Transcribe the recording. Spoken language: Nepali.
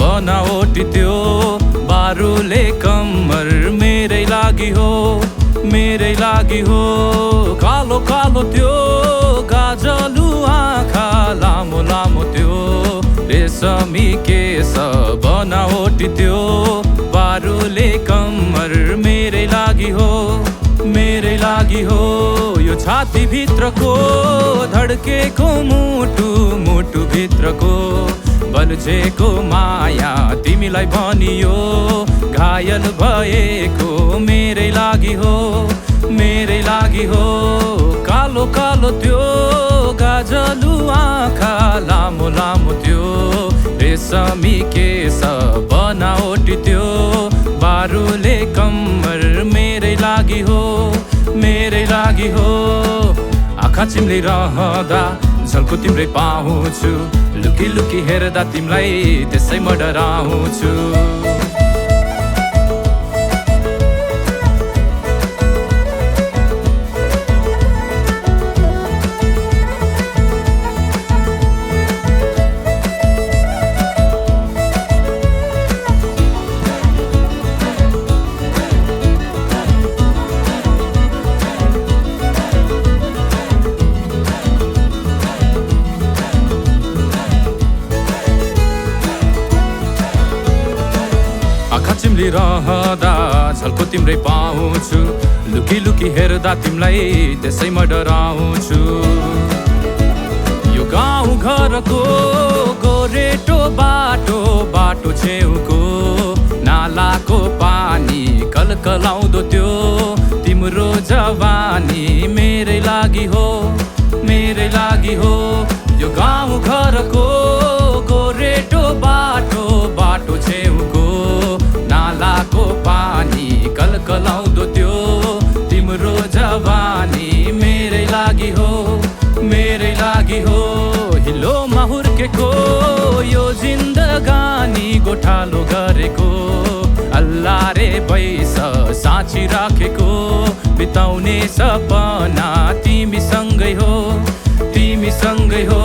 बनावटी त्यो बारुले कम्मर मेरै लागि हो, मेरै लागि हो। कालो कालो त्यो गाजलु आँखा, लामो लामो त्यो रेशमी केस बनावटी त्यो बारुले कम्मर मेरै लागि हो, मेरै लागि हो। यो छाती भित्रको धड्केको मुटु, मुटु भित्रको बल्झेको माया तिमीलाई भनियो, घायल भएको मेरै लागि हो, मेरै लागि हो। कालो कालो त्यो गाजलु आँखा, लामो लामो त्यो रेशमी केस बनावटी त्यो बारुले कम्मर मेरै लागि हो, मेरै लागि हो। आँखा चिम्लिरहँदा झल्को तिम्रै पाउँछु, लुकी लुकी हेर्दा तिमीलाई त्यसै म डराउँछु। आँखा चिम्लिरहँदा झल्को तिम्रै पाउँछु, लुकी लुकी हेर्दा तिमीलाई त्यसै म डराउँछु। यो गाउँ घरको गोरेटो बाटो, बाटो छेउको नालाको पानी कलकलाउँदो त्यो तिम्रो जवानी मेरै लागि हो, मेरै लागि हो। यो गाउँ घरको गोरेटो बाटो, बाटो छेउको नालाको पानी कलकलाउँदो त्यो तिम्रो जवानी मेरै लागि हो, मेरै लागि हो। हिलोमा हुर्केको यो जिन्दगानी गोठालो गरेको अल्लाह रे पैस साँची राखेको बिताउने सपना तिमीसँगै हो, तिमीसँगै हो।